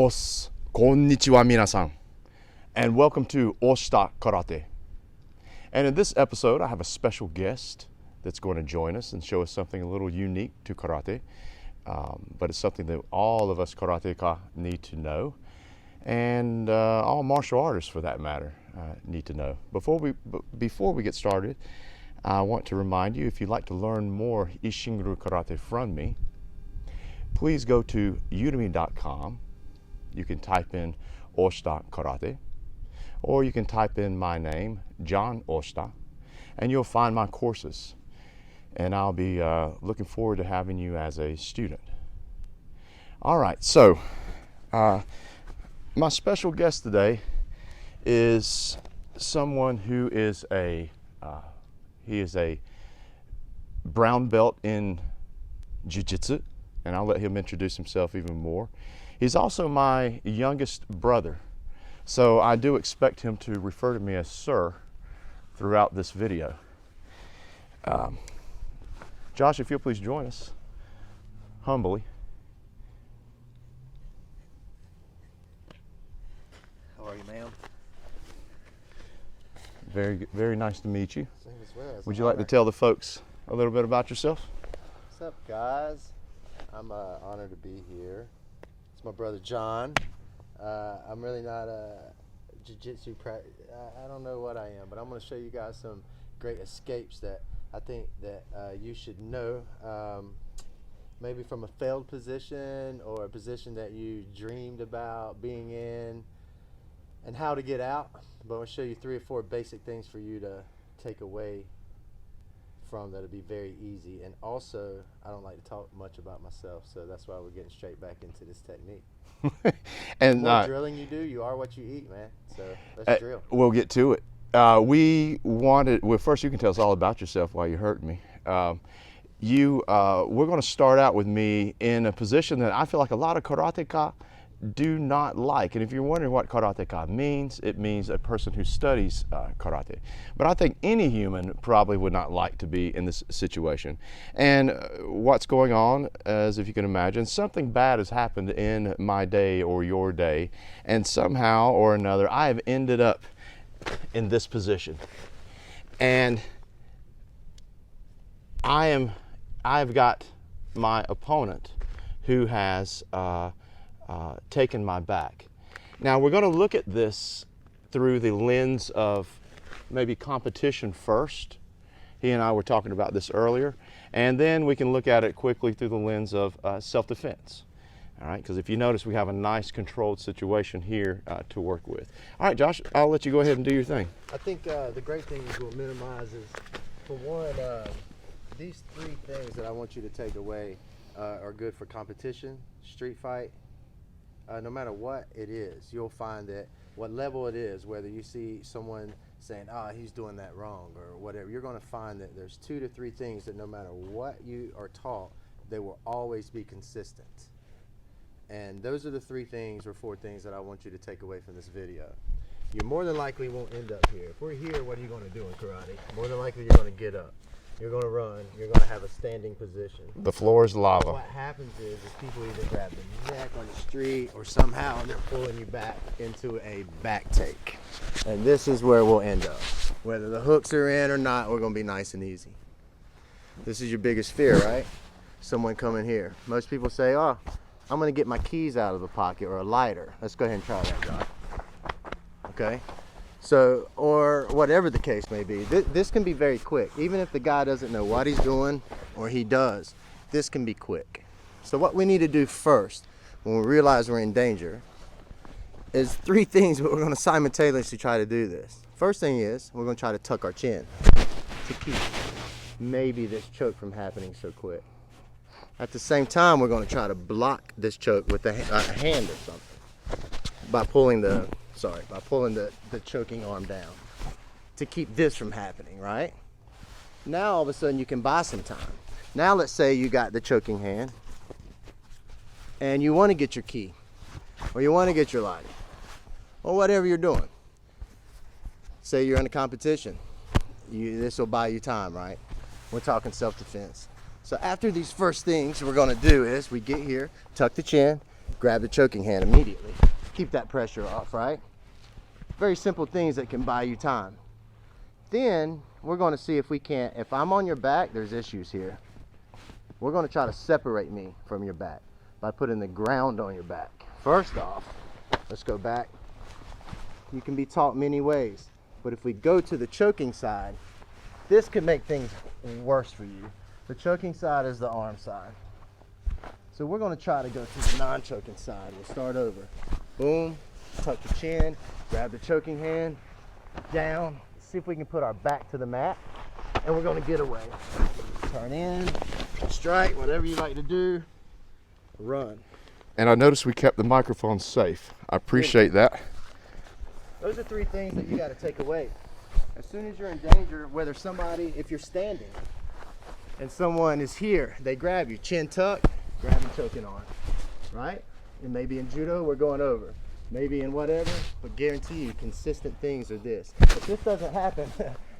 Arigatos, konnichiwa minasan, and welcome to Oshita Karate. And in this episode, I have a special guest that's going to join us and show us something a little unique to karate, but it's something that all of us karateka need to know, and all martial artists for that matter need to know. Before we get started, I want to remind you, if you'd like to learn more Isshinryu karate from me, please go to Udemy.com. You can type in Oshita Karate, or you can type in my name, John Oshita, and you'll find my courses. And I'll be looking forward to having you as a student. All right, so my special guest today is someone who is a brown belt in Jiujitsu, and I'll let him introduce himself even more. He's also my youngest brother, so I do expect him to refer to me as sir throughout this video. Josh, if you'll please join us, humbly. How are you, ma'am? Very nice to meet you. Same as well. Would you like to tell the folks a little bit about yourself? What's up, guys? I'm honored to be here. It's my brother John. I'm really not a jiu-jitsu I don't know what I am, but I'm going to show you guys some great escapes that I think that you should know. Maybe from a failed position or a position that you dreamed about being in, and how to get out. But I'm going to show you 3 or 4 basic things for you to take away from that'll be very easy. And also, I don't like to talk much about myself, so that's why we're getting straight back into this technique. And the more drilling you do, you are what you eat, man. So let's drill. We'll get to it. Well, first you can tell us all about yourself while you hurt me. We're going to start out with me in a position that I feel like a lot of karateka do not like. And if you're wondering what karateka means, it means a person who studies karate. But I think any human probably would not like to be in this situation. And what's going on, as if you can imagine, something bad has happened in my day or your day, and somehow or another I have ended up in this position. And I've got my opponent who has taken my back. Now we're going to look at this through the lens of maybe competition first. He and I were talking about this earlier, and then we can look at it quickly through the lens of self-defense. All right, because if you notice, we have a nice controlled situation here to work with. All right, Josh, I'll let you go ahead and do your thing. I think the great thing is we'll minimize is, for one, these 3 things that I want you to take away are good for competition, street fight. No matter what it is, you'll find that what level it is, whether you see someone saying, he's doing that wrong or whatever, you're going to find that there's 2 to 3 things that no matter what you are taught, they will always be consistent. And those are the 3 things or 4 things that I want you to take away from this video. You more than likely won't end up here. If we're here, what are you going to do in karate? More than likely you're going to get up. You're going to run. You're going to have a standing position. The floor is lava. What happens is people either grab the neck on the street or somehow they're pulling you back into a back take. And this is where we'll end up. Whether the hooks are in or not, we're going to be nice and easy. This is your biggest fear, right? Someone coming here. Most people say, I'm going to get my keys out of the pocket or a lighter. Let's go ahead and try that, Josh. Okay? So, or whatever the case may be, this can be very quick. Even if the guy doesn't know what he's doing, or he does, this can be quick. So what we need to do first, when we realize we're in danger, is 3 things, but we're going to simultaneously try to do this. First thing is, we're going to try to tuck our chin to keep maybe this choke from happening so quick. At the same time, we're going to try to block this choke with a hand or something by pulling the choking arm down to keep this from happening, right? Now all of a sudden you can buy some time. Now let's say you got the choking hand and you want to get your key or you want to get your lighter or whatever you're doing. Say you're in a competition. This will buy you time, right? We're talking self-defense. So after these first things we're going to do is we get here, tuck the chin, grab the choking hand immediately. Keep that pressure off, right? Very simple things that can buy you time. Then we're going to see if we can't, if I'm on your back, there's issues here. We're going to try to separate me from your back by putting the ground on your back. First off, let's go back. You can be taught many ways, but if we go to the choking side, this could make things worse for you. The choking side is the arm side. So we're going to try to go to the non-choking side. We'll start over. Boom, tuck the chin, grab the choking hand, down. See if we can put our back to the mat, and we're going to get away. Turn in, strike, whatever you like to do, run. And I noticed we kept the microphone safe. I appreciate that. Those are 3 things that you got to take away. As soon as you're in danger, whether somebody, if you're standing and someone is here, they grab you, chin tuck, grab and choking arm, right? And maybe in judo, we're going over. Maybe in whatever, but guarantee you, consistent things are this. If this doesn't happen,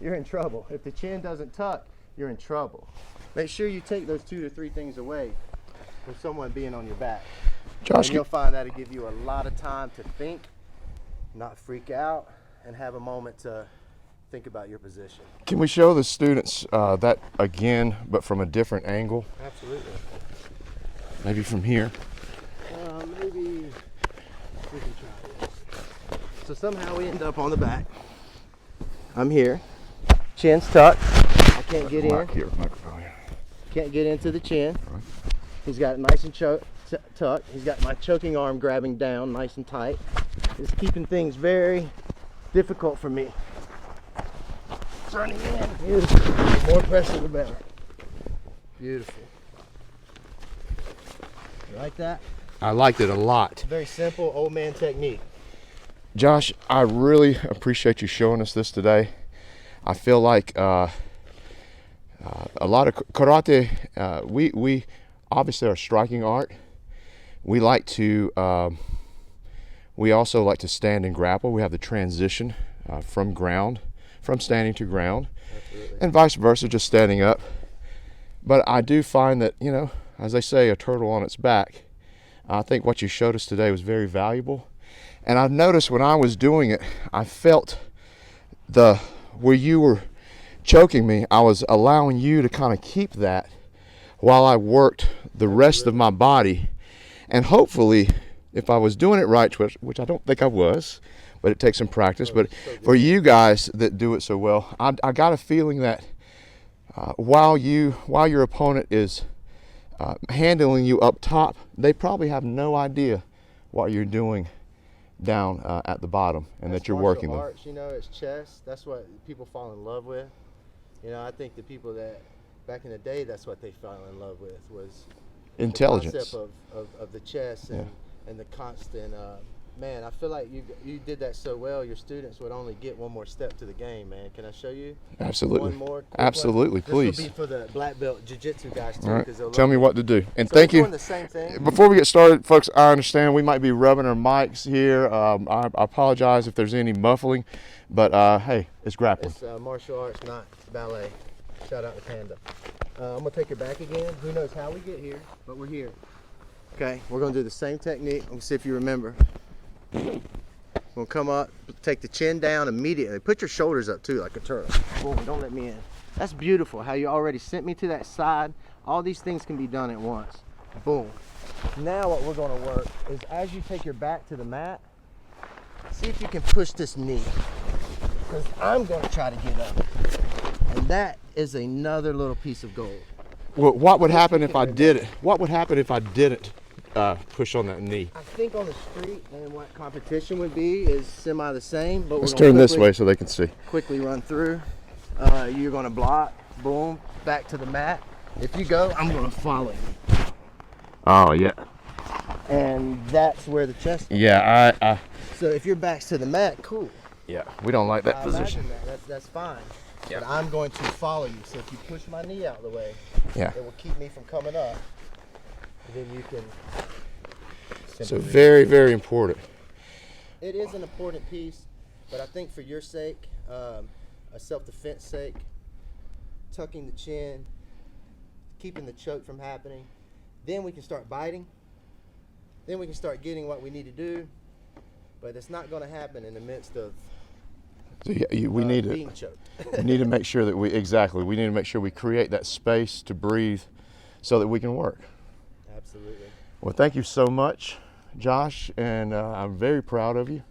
you're in trouble. If the chin doesn't tuck, you're in trouble. Make sure you take those 2 to 3 things away from someone being on your back. Josh, and you'll find that'll give you a lot of time to think, not freak out, and have a moment to think about your position. can we show the students that again, but from a different angle? Absolutely. Maybe from here. Maybe we can try this. So somehow we end up on the back. I'm here. Chin's tucked. I can't get in. Here, microphone here. Can't get into the chin. Right. He's got it nice and tucked. He's got my choking arm grabbing down nice and tight. It's keeping things very difficult for me. Turning in. Beautiful. The more pressure, the better. Beautiful. You like that? I liked it a lot. Very simple old man technique. Josh, I really appreciate you showing us this today. I feel like a lot of karate, we obviously are striking art. We like to, we also like to stand and grapple. We have the transition from standing to ground. Absolutely. And vice versa, just standing up. But I do find that, you know, as they say, a turtle on its back. I think what you showed us today was very valuable. And I've noticed when I was doing it, I felt where you were choking me, I was allowing you to kind of keep that while I worked the rest of my body. And hopefully, if I was doing it right, which I don't think I was, but it takes some practice. But for you guys that do it so well, I got a feeling that while your opponent is handling you up top, they probably have no idea what you're doing down at the bottom, and that you're working them. Arts, you know, it's chess. That's what people fall in love with. You know, I think the people that back in the day, that's what they fell in love with was intelligence. The concept of the chess and the constant. Man, I feel like you did that so well. Your students would only get one more step to the game, man. Can I show you? Absolutely. One more. Absolutely, please. This will be for the black belt jiu-jitsu guys too. All right. Tell me what to do. And so thank you. Doing the same thing. Before we get started, folks, I understand we might be rubbing our mics here. I apologize if there's any muffling, but hey, it's grappling. It's martial arts, not ballet. Shout out to Panda. I'm gonna take your back again. Who knows how we get here, but we're here. Okay, we're gonna do the same technique. Let's see if you remember. We'll come up, take the chin down immediately. Put your shoulders up too, like a turtle. Boom, don't let me in. That's beautiful, how you already sent me to that side. All these things can be done at once. Boom. Now what we're gonna work is as you take your back to the mat, see if you can push this knee. Because I'm gonna try to get up. And that is another little piece of gold. Well, what would happen if I did it? What would happen if I didn't push on that knee? I think on the street and what competition would be is semi the same, but let's turn this way so they can see. Quickly run through. You're gonna block, boom, back to the mat. If you go, I'm gonna follow you. Oh yeah. And that's where the chest is. Yeah, So if your back's to the mat, cool. Yeah, we don't like that position. That's fine. Yeah. But I'm going to follow you. So if you push my knee out of the way, yeah, it will keep me from coming up. And then you can. So very, very important. It is an important piece, but I think for your sake, a self-defense sake, tucking the chin, keeping the choke from happening, then we can start biting. then we can start getting what we need to do. But it's not going to happen in the midst of So we need being to choked. we need to make sure that we need to make sure we create that space to breathe so that we can work. Absolutely. Well, thank you so much, Josh, and I'm very proud of you.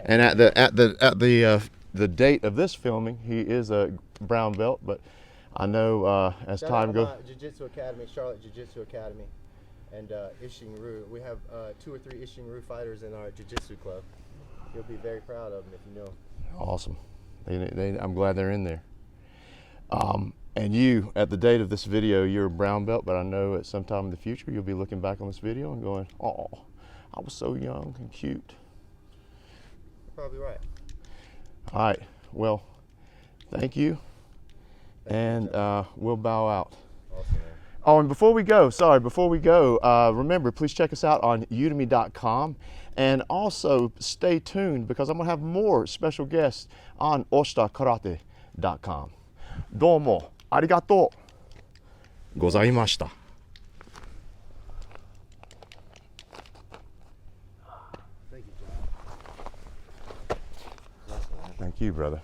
And at the date of this filming, he is a brown belt, but I know as Shout time out goes. my Jiu-Jitsu Academy, Charlotte Jiu-Jitsu Academy, and Isshinryu. We have 2 or 3 Isshinryu fighters in our Jiu-Jitsu club. You'll be very proud of them if you know them. Awesome. I'm glad they're in there. And you, at the date of this video, you're a brown belt, but I know at some time in the future you'll be looking back on this video and going, "Oh, I was so young and cute." You're probably right. All right. Well, thank you. And we'll bow out. Awesome, man. Oh, and before we go, remember, please check us out on udemy.com. And also stay tuned because I'm going to have more special guests on oshitakarate.com. どうもありがとうございました。Thank you, John. Thank you, brother.